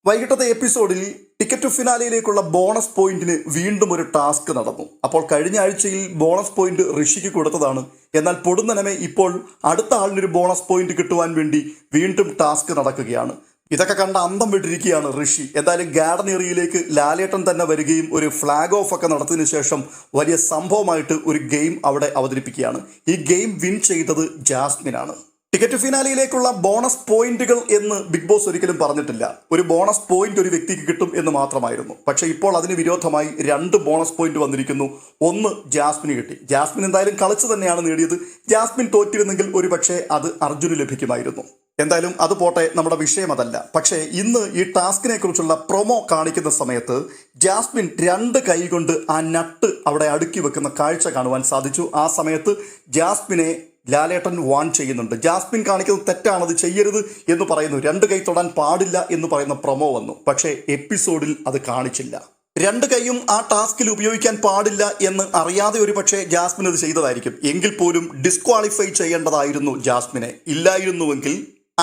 വൈകിട്ടത്തെ എപ്പിസോഡിൽ ticket to ഫിനാലയിലേക്കുള്ള bonus പോയിന്റിന് വീണ്ടും ഒരു ടാസ്ക് നടന്നു. അപ്പോൾ കഴിഞ്ഞ ആഴ്ചയിൽ ബോണസ് പോയിന്റ് ഋഷിക്ക് കൊടുത്തതാണ്. എന്നാൽ പൊടുന്നനമേ ഇപ്പോൾ അടുത്ത ആളിനൊരു ബോണസ് പോയിന്റ് കിട്ടുവാൻ വേണ്ടി വീണ്ടും ടാസ്ക് നടക്കുകയാണ്. ഇതൊക്കെ കണ്ട അന്തം വിട്ടിരിക്കുകയാണ് ഋഷി. എന്തായാലും ഗാർഡൻ ഏരിയയിലേക്ക് ലാലേട്ടൻ തന്നെ വരികയും ഒരു ഫ്ലാഗ് ഓഫ് ഒക്കെ നടത്തിയതിനു ശേഷം വലിയ സംഭവമായിട്ട് ഒരു ഗെയിം അവിടെ അവതരിപ്പിക്കുകയാണ്. ഈ ഗെയിം വിൻ ചെയ്തത് ജാസ്മിനാണ്. ടിക്കറ്റ് ഫിനാലയിലേക്കുള്ള ബോണസ് പോയിന്റുകൾ എന്ന് ബിഗ് ബോസ് ഒരിക്കലും പറഞ്ഞിട്ടില്ല. ഒരു ബോണസ് പോയിന്റ് ഒരു വ്യക്തിക്ക് കിട്ടും എന്ന് മാത്രമായിരുന്നു. പക്ഷേ ഇപ്പോൾ അതിന് വിരോധമായി 2 ബോണസ് പോയിന്റ് വന്നിരിക്കുന്നു. ഒന്ന് ജാസ്മിന് കിട്ടി. ജാസ്മിൻ എന്തായാലും കളിച്ചു തന്നെയാണ് നേടിയത്. ജാസ്മിൻ തോറ്റിരുന്നെങ്കിൽ ഒരു പക്ഷേ അത് അർജുന് ലഭിക്കുമായിരുന്നു. എന്തായാലും അത് പോട്ടെ, നമ്മുടെ വിഷയം അതല്ല. പക്ഷേ ഇന്ന് ഈ ടാസ്കിനെ കുറിച്ചുള്ള പ്രൊമോ കാണിക്കുന്ന സമയത്ത് ജാസ്മിൻ 2 കൈ കൊണ്ട് ആ നട്ട് അവിടെ അടുക്കി വെക്കുന്ന കാഴ്ച കാണുവാൻ സാധിച്ചു. ആ സമയത്ത് ജാസ്മിനെ ലാലേട്ടൻ വാൺ ചെയ്യുന്നുണ്ട്. ജാസ്മിൻ കാണിക്കുന്നത് തെറ്റാണ്, അത് ചെയ്യരുത് എന്ന് പറയുന്നു. 2 കൈ തൊടാൻ പാടില്ല എന്ന് പറയുന്ന പ്രൊമോ വന്നു. പക്ഷേ എപ്പിസോഡിൽ അത് കാണിച്ചില്ല. 2 കൈയും ആ ടാസ്കിൽ ഉപയോഗിക്കാൻ പാടില്ല എന്ന് അറിയാതെ ഒരു പക്ഷേ ജാസ്മിൻ അത് ചെയ്തതായിരിക്കും. എങ്കിൽ പോലും ഡിസ്ക്വാളിഫൈ ചെയ്യേണ്ടതായിരുന്നു ജാസ്മിനെ. ഇല്ലായിരുന്നുവെങ്കിൽ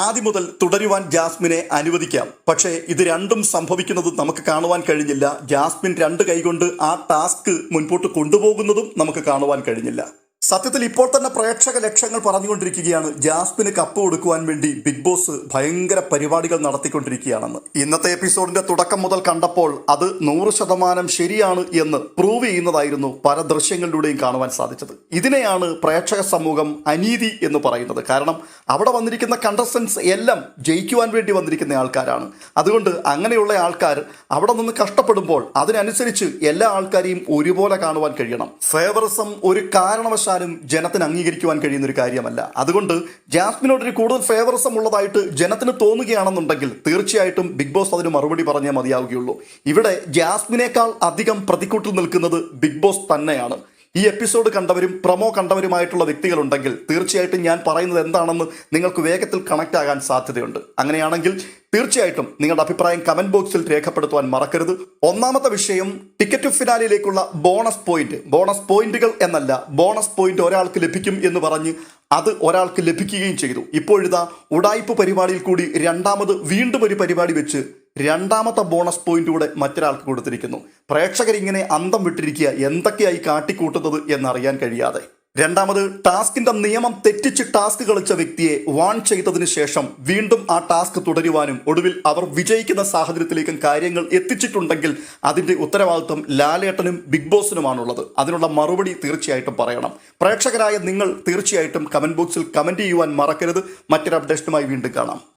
ആദ്യം മുതൽ തുടരുവാൻ ജാസ്മിനെ അനുവദിക്കാം. പക്ഷേ ഇത് രണ്ടും സംഭവിക്കുന്നത് നമുക്ക് കാണുവാൻ കഴിഞ്ഞില്ല. ജാസ്മിൻ 2 കൈ കൊണ്ട് ആ ടാസ്ക് മുൻപോട്ട് കൊണ്ടുപോകുന്നതും നമുക്ക് കാണുവാൻ കഴിഞ്ഞില്ല. സത്യത്തിൽ ഇപ്പോൾ തന്നെ പ്രേക്ഷക ലക്ഷങ്ങൾ പറഞ്ഞുകൊണ്ടിരിക്കുകയാണ് ജാസ്മിന് കപ്പ് കൊടുക്കുവാൻ വേണ്ടി ബിഗ് ബോസ് ഭയങ്കര പരിപാടികൾ നടത്തിക്കൊണ്ടിരിക്കുകയാണെന്ന്. ഇന്നത്തെ എപ്പിസോഡിന്റെ തുടക്കം മുതൽ കണ്ടപ്പോൾ അത് 100% ശരിയാണ് എന്ന് പ്രൂവ് ചെയ്യുന്നതായിരുന്നു പല ദൃശ്യങ്ങളിലൂടെയും കാണുവാൻ സാധിച്ചത്. ഇതിനെയാണ് പ്രേക്ഷക സമൂഹം അനീതി എന്ന് പറയുന്നത്. കാരണം അവിടെ വന്നിരിക്കുന്ന കണ്ടസ്റ്റൻസ് എല്ലാം ജയിക്കുവാൻ വേണ്ടി വന്നിരിക്കുന്ന ആൾക്കാരാണ്. അതുകൊണ്ട് അങ്ങനെയുള്ള ആൾക്കാർ അവിടെ നിന്ന് കഷ്ടപ്പെടുമ്പോൾ അതിനനുസരിച്ച് എല്ലാ ആൾക്കാരെയും ഒരുപോലെ കാണുവാൻ കഴിയണം. ഫേവറിസം ഒരു കാരണവശാലും ജനത്തിന് അംഗീകരിക്കുവാൻ കഴിയുന്ന ഒരു കാര്യമല്ല. അതുകൊണ്ട് ജാസ്മിനോടൊരു കൂടുതൽ ഫേവറിസം ഉള്ളതായിട്ട് ജനത്തിന് തോന്നുകയാണെന്നുണ്ടെങ്കിൽ തീർച്ചയായിട്ടും ബിഗ് ബോസ് അതിന് മറുപടി പറഞ്ഞേ മതിയാവുകയുള്ളൂ. ഇവിടെ ജാസ്മിനേക്കാൾ അധികം പ്രതിക്കൂട്ടിൽ നിൽക്കുന്നത് ബിഗ് ബോസ് തന്നെയാണ്. ഈ എപ്പിസോഡ് കണ്ടവരും പ്രൊമോ കണ്ടവരുമായിട്ടുള്ള വ്യക്തികളുണ്ടെങ്കിൽ തീർച്ചയായിട്ടും ഞാൻ പറയുന്നത് എന്താണെന്ന് നിങ്ങൾക്ക് വേഗത്തിൽ കണക്ട് ആകാൻ സാധ്യതയുണ്ട്. അങ്ങനെയാണെങ്കിൽ തീർച്ചയായിട്ടും നിങ്ങളുടെ അഭിപ്രായം കമന്റ് ബോക്സിൽ രേഖപ്പെടുത്തുവാൻ മറക്കരുത്. ഒന്നാമത്തെ വിഷയം ടിക്കറ്റ് വീനാലയിലേക്കുള്ള ബോണസ് പോയിന്റുകൾ എന്നല്ല, ബോണസ് പോയിന്റ് ഒരാൾക്ക് ലഭിക്കും എന്ന് പറഞ്ഞ് അത് ഒരാൾക്ക് ലഭിക്കുകയും ചെയ്തു. ഇപ്പോഴിതാ ഉടായ്പ പരിപാടിയിൽ കൂടി വീണ്ടും ഒരു പരിപാടി വെച്ച് 2ാമത്തെ ബോണസ് പോയിന്റ് കൂടെ മറ്റൊരാൾക്ക് കൊടുത്തിരിക്കുന്നു. പ്രേക്ഷകരിങ്ങനെ അന്തം വിട്ടിരിക്കുക, എന്തൊക്കെയായി കാട്ടിക്കൂട്ടുന്നത് എന്നറിയാൻ കഴിയാതെ. രണ്ടാമത് ടാസ്കിന്റെ നിയമം തെറ്റിച്ച് ടാസ്ക് കളിച്ച വ്യക്തിയെ വാൺ ചെയ്തതിനു ശേഷം വീണ്ടും ആ ടാസ്ക് തുടരുവാനും ഒടുവിൽ അവർ വിജയിക്കുന്ന സാഹചര്യത്തിലേക്കും കാര്യങ്ങൾ എത്തിച്ചിട്ടുണ്ടെങ്കിൽ അതിന്റെ ഉത്തരവാദിത്വം ലാലേട്ടനും ബിഗ് ബോസിനുമാണുള്ളത്. അതിനുള്ള മറുപടി തീർച്ചയായിട്ടും പറയണം. പ്രേക്ഷകരായ നിങ്ങൾ തീർച്ചയായിട്ടും കമന്റ് ബോക്സിൽ കമന്റ് ചെയ്യുവാൻ മറക്കരുത്. മറ്റൊരു അപ്ഡേഷനുമായി വീണ്ടും കാണാം.